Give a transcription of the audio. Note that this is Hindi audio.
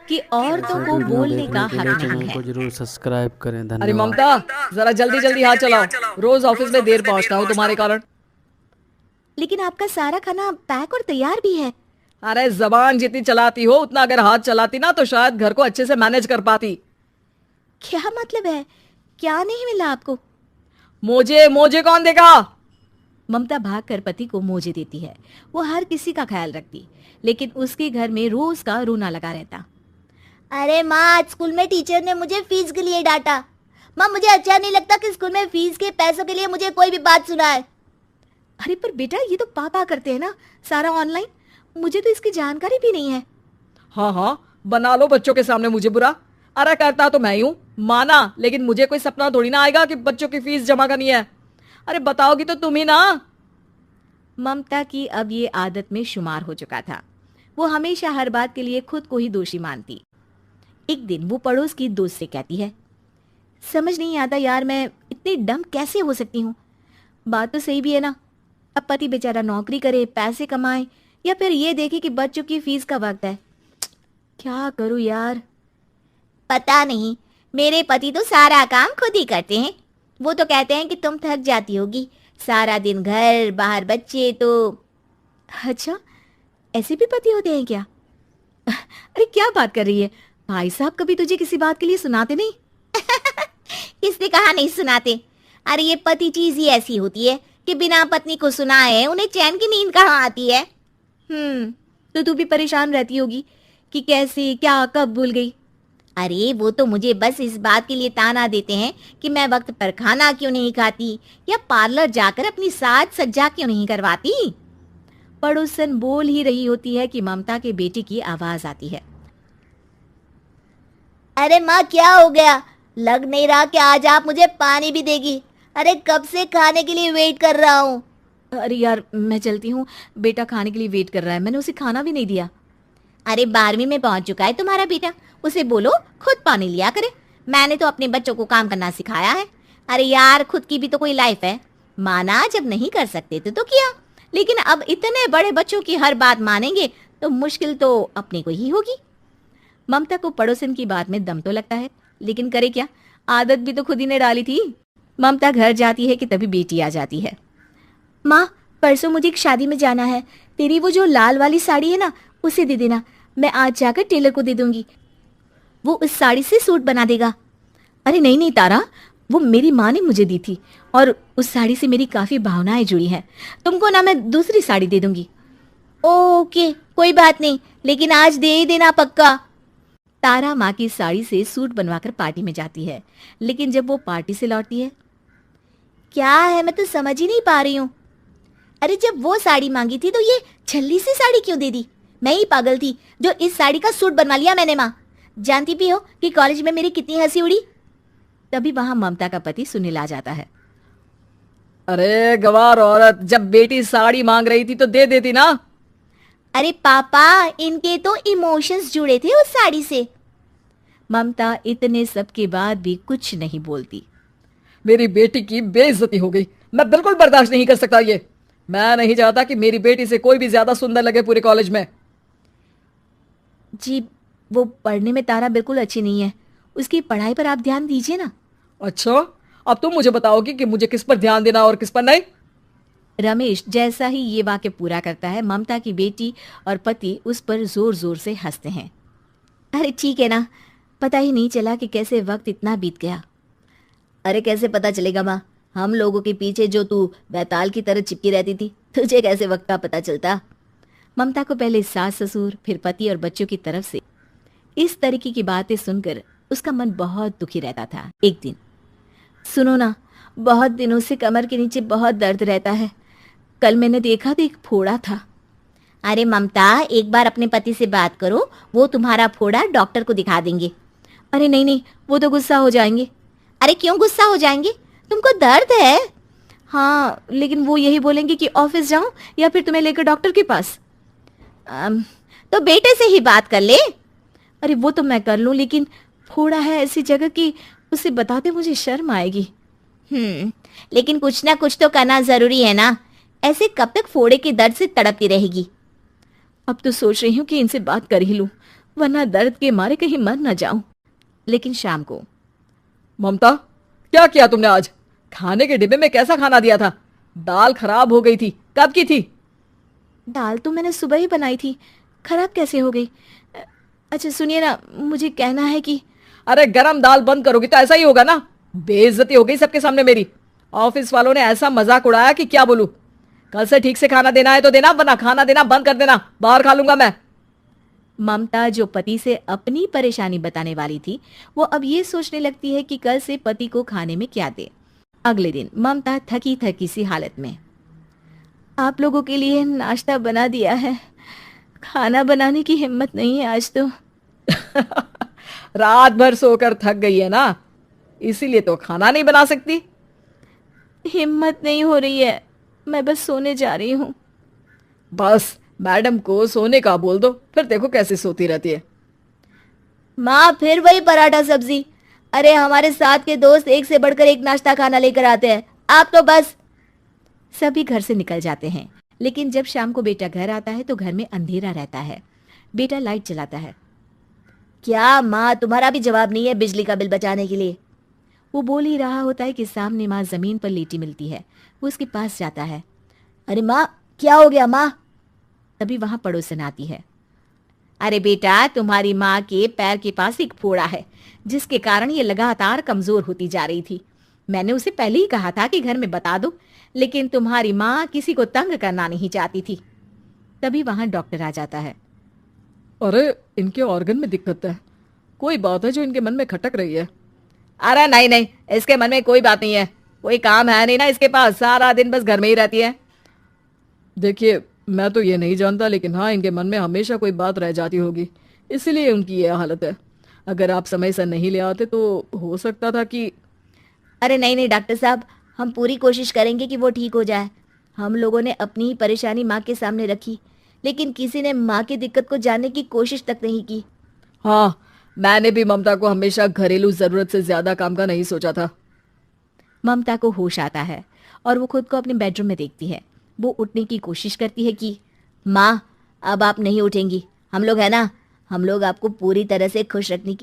कि औरतों को वीडियो बोलने देखने का के हक लिए नहीं चैनल है। को जरूर सब्सक्राइब करें। अरे धन्यवाद। ममता, जरा जल्दी जल्दी हाथ चलाओ, रोज ऑफिस में देर पहुंचता हूँ तुम्हारे कारण। लेकिन आपका सारा खाना पैक और तैयार भी है। अरे जबान जितनी चलाती हो उतना अगर हाथ चलाती ना तो शायद घर को अच्छे से मैनेज कर पाती। क्या मतलब है? क्या नहीं मिला आपको? मोजे मोजे कौन देगा? ममता भागकर पति को मोजे देती है। वो हर किसी का ख्याल रखती, लेकिन उसके घर में रोज का रोना लगा रहता। अरे माँ, आज स्कूल में टीचर ने मुझे फीस के लिए डांटा। माँ, मुझे अच्छा नहीं लगता कि स्कूल में फीस के पैसों के लिए मुझे कोई भी बात सुनाए। अरे पर बेटा, ये तो पापा करते हैं ना, सारा ऑनलाइन। मुझे तो इसकी जानकारी भी नहीं है। हाँ हाँ, बना लो बच्चों के सामने मुझे बुरा। अरे करता तो मैं ही हूँ, माना, लेकिन मुझे कोई सपना थोड़ी ना आएगा कि बच्चों की फीस जमा करनी है। अरे बताओगी तो तुम ही ना। ममता की अब ये आदत में शुमार हो चुका था। वो हमेशा हर बात के लिए खुद को ही दोषी मानती। एक दिन वो पड़ोस की दोस्त से कहती है, समझ नहीं आता यार, मैं इतनी डम कैसे हो सकती हूँ। बात तो सही भी है ना। अब पति बेचारा नौकरी करे, पैसे कमाए, या फिर ये देखे कि बच्चों की फीस का वक्त है। क्या करूँ यार। पता नहीं, मेरे पति तो सारा काम खुद ही करते हैं। वो तो कहते हैं कि तुम थक जाती होगी, सारा दिन घर बाहर बच्चे। तो अच्छा, ऐसे भी पति होते हैं क्या? अरे क्या बात कर रही है? भाई साहब कभी तुझे किसी बात के लिए सुनाते नहीं? किसने कहा नहीं सुनाते? अरे ये पति चीज ही ऐसी होती है कि बिना पत्नी को सुनाए उन्हें चैन की नींद कहाँ आती है। तो तू भी परेशान रहती होगी कि कैसे, क्या, कब भूल गई। अरे वो तो मुझे बस इस बात के लिए ताना देते हैं कि मैं वक्त पर खाना क्यों नहीं खाती या पार्लर जाकर अपनी साज सज्जा क्यों नहीं करवाती। पड़ोसन बोल ही रही होती है कि ममता के बेटे की आवाज आती है। अरे माँ, क्या हो गया? लग नहीं रहा कि आज आप मुझे पानी भी देगी। अरे कब से खाने के लिए वेट कर रहा हूँ। अरे यार, मैं चलती हूँ, बेटा खाने के लिए वेट कर रहा है, मैंने उसे खाना भी नहीं दिया। अरे 12वीं में पहुंच चुका है तुम्हारा बेटा, उसे बोलो खुद पानी लिया करे। मैंने तो अपने बच्चों को काम करना सिखाया है। अरे यार, खुद की भी तो कोई लाइफ है। माना जब नहीं कर सकते थे तो किया, लेकिन अब इतने बड़े बच्चों की हर बात मानेंगे तो मुश्किल तो अपने को ही होगी। ममता को पड़ोसन की बात में दम तो लगता है, लेकिन करे क्या, आदत भी तो खुद ही ने डाली थी। ममता घर जाती है कि तभी बेटी आ जाती है। माँ, परसों मुझे एक शादी में जाना है, तेरी वो जो लाल वाली साड़ी है ना, उसे दे देना। मैं आज जाकर टेलर को दे दूंगी, वो उस साड़ी से सूट बना देगा। अरे नहीं नहीं तारा, वो मेरी माँ ने मुझे दी थी और उस साड़ी से मेरी काफी भावनाएं जुड़ी हैं। तुमको ना मैं दूसरी साड़ी दे दूंगी। ओके, कोई बात नहीं, लेकिन आज दे ही देना पक्का। तारा माँ की साड़ी से सूट बनवाकर पार्टी में जाती है, लेकिन जब वो पार्टी से लौटती है, क्या है, मैं तो समझ ही नहीं पा रही हूँ। अरे जब वो साड़ी मांगी थी तो ये छल्ली सी साड़ी क्यों दे दी? मैं ही पागल थी जो इस साड़ी का सूट बनवा लिया मैंने। माँ, जानती भी हो कि कॉलेज में मेरी कितनी हंसी उड़ी। तभी वहां ममता का पति सुनील आ जाता है। अरे गवार औरत, जब बेटी साड़ी मांग रही थी तो दे देती ना। अरे पापा, इनके तो इमोशंस जुड़े थे उस साड़ी से। ममता इतने सब के बाद भी कुछ नहीं बोलती। मेरी बेटी की बेइज्जती हो गई, मैं बिल्कुल बर्दाश्त नहीं कर सकता ये। मैं नहीं चाहता कि मेरी बेटी से कोई भी ज्यादा सुंदर लगे पूरे कॉलेज में। जी, वो पढ़ने में तारा बिल्कुल अच्छी नहीं है, उसकी पढ़ाई पर आप ध्यान दीजिए ना। अच्छा, अब तुम मुझे बताओगी कि मुझे किस पर ध्यान देना और किस पर नहीं। रमेश जैसा ही ये वाक्य पूरा करता है, ममता की बेटी और पति उस पर जोर जोर से हंसते हैं। अरे ठीक है ना, पता ही नहीं चला कि कैसे वक्त इतना बीत गया। अरे कैसे पता चलेगा माँ, हम लोगों के पीछे जो तू बैताल की तरह चिपकी रहती थी, तुझे कैसे वक्त का पता चलता? ममता को पहले सास ससुर, फिर पति और बच्चों की तरफ से इस तरीके की बातें सुनकर उसका मन बहुत दुखी रहता था। एक दिन, सुनो ना, बहुत दिनों से कमर के नीचे बहुत दर्द रहता है। कल मैंने देखा तो एक फोड़ा था। अरे ममता, एक बार अपने पति से बात करो, वो तुम्हारा फोड़ा डॉक्टर को दिखा देंगे। अरे नहीं नहीं, वो तो गुस्सा हो जाएंगे। अरे क्यों गुस्सा हो जाएंगे? तुमको दर्द है। हाँ, लेकिन वो यही बोलेंगे कि ऑफिस जाऊं या फिर तुम्हें लेकर डॉक्टर के पास। तो बेटे से ही बात कर ले। अरे वो तो मैं कर लूं, लेकिन फोड़ा है ऐसी जगह कि उसे बताते मुझे शर्म आएगी। लेकिन कुछ ना कुछ तो करना जरूरी है ना। ऐसे कब तक फोड़े के दर्द से तड़पती रहेगी? अब तो सोच रही हूँ कि इनसे बात कर ही लूं। वरना दर्द के मारे कहीं मर न जाऊं। लेकिन शाम को, ममता, क्या किया तुमने आज? खाने के डिब्बे में कैसा खाना दिया था? दाल खराब हो गई थी। कब की थी? दाल तो मैंने सुबह ही बनाई थी, खराब कैसे हो गई? अच्छा सुनिए ना, मुझे कहना है कि अरे गरम दाल बंद करोगी तो ऐसा ही होगा ना। बेइज्जती हो गई सबके सामने मेरी। ऑफिस वालों ने ऐसा मजाक उड़ाया कि क्या बोलूं। कल से ठीक से खाना देना है तो देना, वरना खाना देना बंद कर देना। बाहर खा लूंगा मैं। ममता जो पति से अपनी परेशानी बताने वाली थी, वो अब ये सोचने लगती है कि कल से पति को खाने में क्या दे। अगले दिन ममता थकी थकी सी हालत में, आप लोगों के लिए नाश्ता बना दिया है, खाना बनाने की हिम्मत नहीं है आज तो। रात भर सोकर थक गई है ना, इसीलिए तो खाना नहीं बना सकती। हिम्मत नहीं हो रही है, मैं बस सोने जा रही हूँ। बस मैडम को सोने का बोल दो, फिर देखो कैसे सोती रहती है। माँ फिर वही पराठा सब्जी। अरे हमारे साथ के दोस्त एक से बढ़कर एक नाश्ता खाना लेकर आते हैं, आप तो बस। सभी घर से निकल जाते हैं, लेकिन जब शाम को बेटा घर आता है तो घर में अंधेरा रहता है। बेटा लाइट जलाता है। क्या माँ, तुम्हारा भी जवाब नहीं है बिजली का बिल बचाने के लिए? वो बोल ही रहा होता है कि सामने माँ जमीन पर लेटी मिलती है। वो उसके पास जाता है। अरे माँ, क्या हो गया माँ? तभी वहां पड़ोसन आती है। अरे बेटा, तुम्हारी माँ के पैर के पास एक फोड़ा है, जिसके कारण ये लगातार कमजोर होती जा रही थी। मैंने उसे पहले ही कहा था कि घर में बता दो, लेकिन तुम्हारी माँ किसी को तंग करना नहीं चाहती थी। तभी वहां डॉक्टर आ जाता है। अरे इनके ऑर्गन में दिक्कत है, कोई बात है जो इनके मन में खटक रही है। अरे नहीं नहीं, इसके मन में कोई बात नहीं है, कोई काम है नहीं ना इसके पास, सारा दिन बस घर में ही रहती है। देखिए मैं तो ये नहीं जानता, लेकिन हाँ इनके मन में हमेशा कोई बात रह जाती होगी, इसलिए उनकी ये हालत है। अगर आप समय से नहीं ले आते तो हो सकता था कि। अरे नहीं नहीं डॉक्टर साहब, हम पूरी कोशिश करेंगे कि वो ठीक हो जाए। हम लोगों ने अपनी ही परेशानी माँ के सामने रखी, लेकिन किसी ने माँ की दिक्कत को जानने की कोशिश तक नहीं की। हाँ, मैंने भी ममता को हमेशा घरेलू जरूरत से ज्यादा काम का नहीं सोचा था। ममता को होश आता है और वो खुद को अपने बेडरूम में देखती है। वो उठने की कोशिश करती है कि माँ, अब आप नहीं उठेंगी। हम लोग है ना, हम लोग आपको पूरी तरह से खुश रखने की